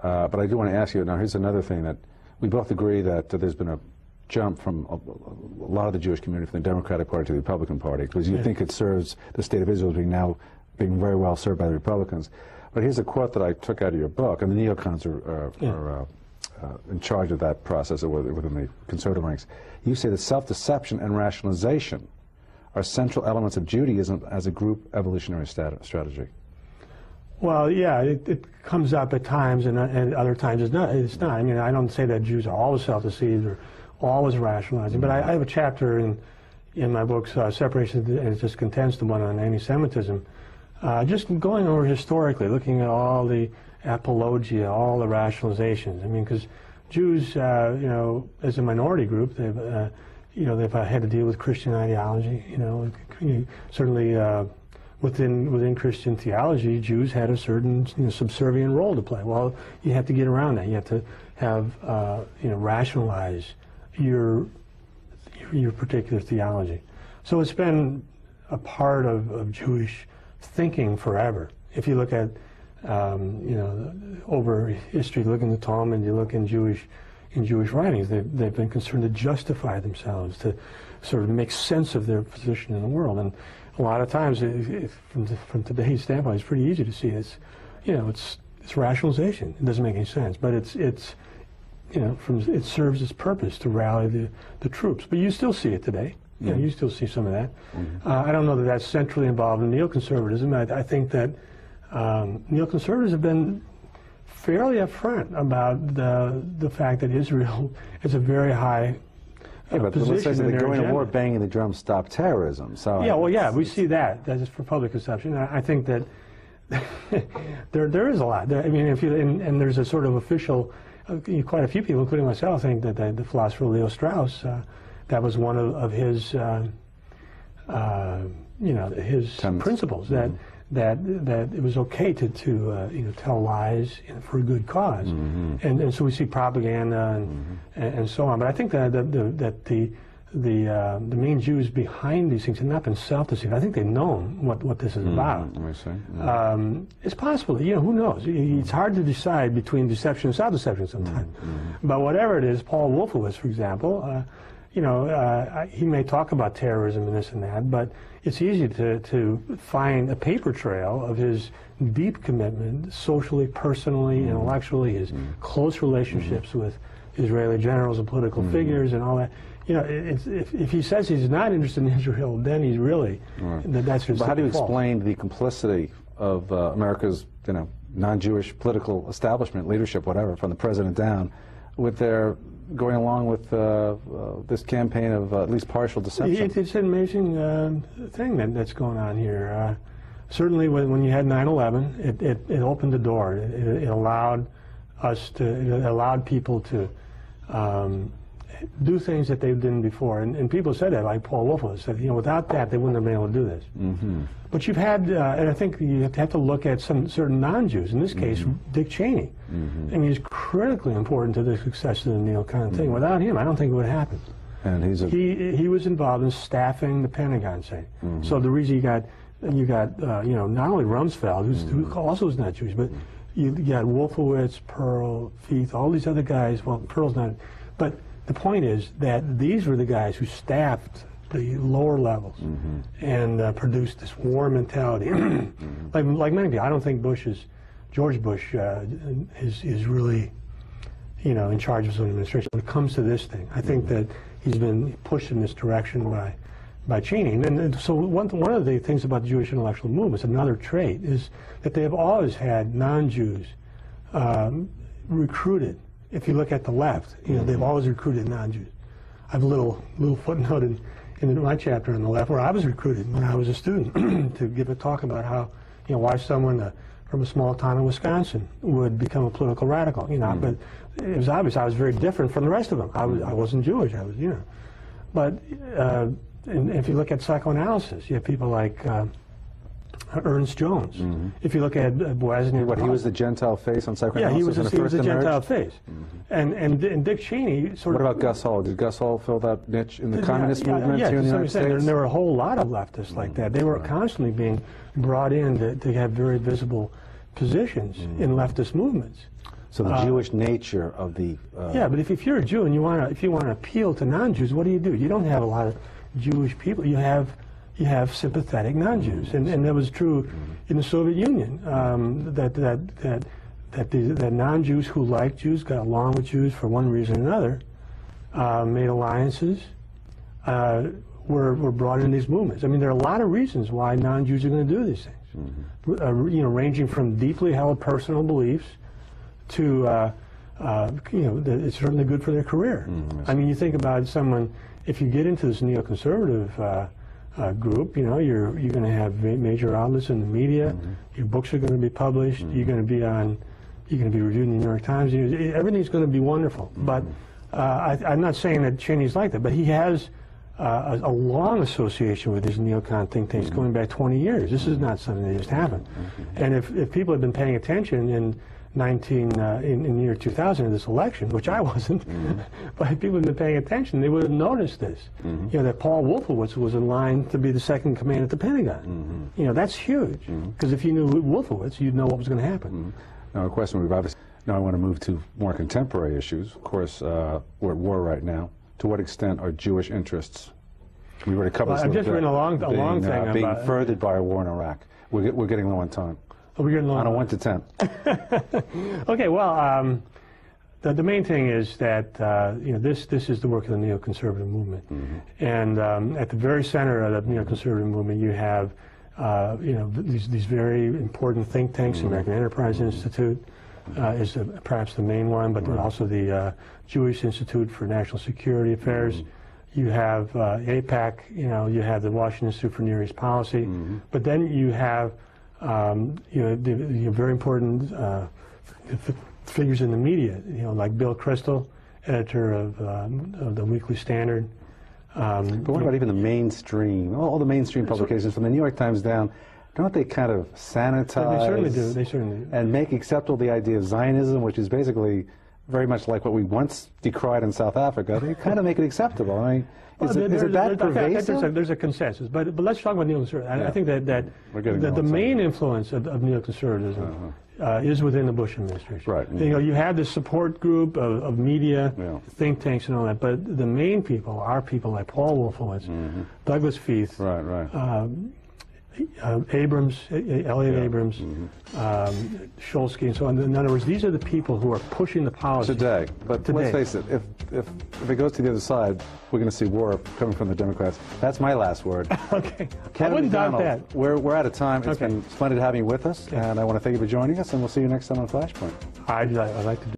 But I do want to ask you, now here's another thing that we both agree that there's been a jump from a lot of the Jewish community from the Democratic Party to the Republican Party, because you think it serves the state of Israel being very well served by the Republicans. But here's a quote that I took out of your book, and the neocons are in charge of that process within the conservative ranks. You say that self-deception and rationalization are central elements of Judaism as a group evolutionary strategy. Well, yeah, it comes up at times, and other times it's not. I mean, I don't say that Jews are always self-deceived or always rationalizing, but I have a chapter in my books, Separation and Discontents, the one on anti-Semitism, just going over historically, looking at all the apologia, all the rationalizations. I mean, because Jews, you know, as a minority group, they've had to deal with Christian ideology. You know, certainly within Christian theology, Jews had a certain subservient role to play. Well, you have to get around that. You have to have rationalize your particular theology. So it's been a part of Jewish thinking forever. If you look at over history, look in the Talmud, you look in Jewish writings, they've been concerned to justify themselves, to sort of make sense of their position in the world. And a lot of times, from today's standpoint, it's pretty easy to see it's rationalization. It doesn't make any sense, but it serves its purpose to rally the troops. But you still see it today. You know, you still see some of that. I don't know that that's centrally involved in neoconservatism. I think that neoconservatives have been fairly upfront about the fact that Israel is a very high but let's say they're going to war, banging the drum, stop terrorism. So yeah, well, yeah, we see that. That is for public consumption. I think that there is a lot. I mean, and there's a sort of official. Quite a few people, including myself, think that the philosopher Leo Strauss, that was one of his, his principles, that it was okay to tell lies for a good cause, and so we see propaganda and so on. But I think that the main Jews behind these things have not been self-deceived. I think they've known what this is about. It's possible. Who knows? It's hard to decide between deception and self-deception sometimes. But whatever it is, Paul Wolfowitz, for example, he may talk about terrorism and this and that, but it's easy to find a paper trail of his deep commitment, socially, personally, intellectually, his close relationships with Israeli generals and political figures and all that. If he says he's not interested in Israel, then he's really, that's just. But how do you explain the complicity of America's, non-Jewish political establishment, leadership, whatever, from the president down, with their going along with this campaign of at least partial deception? It's an amazing thing that's going on here. Certainly, when you had 9/11, it opened the door. It allowed people to do things that they didn't before, and people said that, like Paul Wolfowitz said, without that they wouldn't have been able to do this. But you've had, and I think you have to look at some certain non-Jews. In this case, Dick Cheney. I mean, he's critically important to the success of the neocon thing. Without him, I don't think it would happen. And he was involved in staffing the Pentagon, say. So the reason you got not only Rumsfeld, who also is not Jewish, but you got Wolfowitz, Pearl, Feith, all these other guys. Well, Pearl's not, but the point is that these were the guys who staffed the lower levels and produced this war mentality. like many people, I don't think George Bush is really, in charge of his own administration. When it comes to this thing, I think that he's been pushed in this direction by Cheney. And so one of the things about the Jewish intellectual movement, another trait, is that they have always had non-Jews recruited. If you look at the left, they've always recruited non-Jews. I have a little footnote in my chapter on the left where I was recruited when I was a student to give a talk about how, why someone from a small town in Wisconsin would become a political radical. But it was obvious I was very different from the rest of them. I wasn't Jewish. I was, But and if you look at psychoanalysis, you have people like Ernst Jones. If you look at Wozniak, he was the Gentile face on psychoanalysis. Yeah, he was the Gentile face. And Dick Cheney sort of. What about Gus Hall? Did Gus Hall fill that niche in the communist movement here in the United States? And there were a whole lot of leftists like that. They were constantly being brought in to have very visible positions in leftist movements. So the Jewish nature of the... yeah, but if you're a Jew and you want to appeal to non-Jews, what do? You don't have a lot of Jewish people. You have sympathetic non-Jews, and that was true in the Soviet Union. That non-Jews who liked Jews, got along with Jews for one reason or another, made alliances, were brought in these movements. I mean, there are a lot of reasons why non-Jews are going to do these things. You know, ranging from deeply held personal beliefs to, you know, it's certainly good for their career. I mean, you think about someone, if you get into this neoconservative group, you know, you're going to have major outlets in the media. Your books are going to be published. You're going to be reviewed in the New York Times. Everything's going to be wonderful. But I'm not saying that Cheney's like that, but he has a long association with these neocon think tanks going back 20 years. This is not something that just happened. And if people had been paying attention in the year 2000 in this election, which I wasn't, but if people had been paying attention, they would have noticed this. You know, that Paul Wolfowitz was in line to be the second in command at the Pentagon. You know, that's huge, because if you knew Wolfowitz, you'd know what was going to happen. Now, a question we've obviously... Now I want to move to more contemporary issues. Of course, we're at war right now. To what extent are Jewish interests? We already covered I've just written a long thing being about furthered by our war in Iraq. We're getting low on time. We're getting low on a 1 to 10. Okay, well, the main thing is that you know, this is the work of the neoconservative movement, and at the very center of the neoconservative movement, you have you know, these very important think tanks. The American Enterprise Institute is perhaps the main one, but also the Jewish Institute for National Security Affairs. You have AIPAC, you know, you have the Washington Institute for Near East Policy, but then you have you know, the very important figures in the media, you know, like Bill Kristol, editor of the Weekly Standard. But what about even the mainstream, all the mainstream publications from the New York Times down? Don't they kind of sanitize? They certainly do. They certainly do. And make acceptable the idea of Zionism, which is basically very much like what we once decried in South Africa. They kind of make it acceptable. I mean, is it that pervasive? There's a consensus, but let's talk about neoconservatism. I think that the main influence of neoconservatism is within the Bush administration. Right. You know, you have this support group of media, think tanks, and all that, but the main people are people like Paul Wolfowitz, Douglas Feith, Abrams, Elliot Abrams, Shulsky, and so on. In other words, these are the people who are pushing the policy today. But let's face it, if it goes to the other side, we're going to see war coming from the Democrats. That's my last word. Okay. Kennedy, I wouldn't doubt that. We're out of time. It's been splendid having you with us, and I want to thank you for joining us, and we'll see you next time on Flashpoint. I'd like to do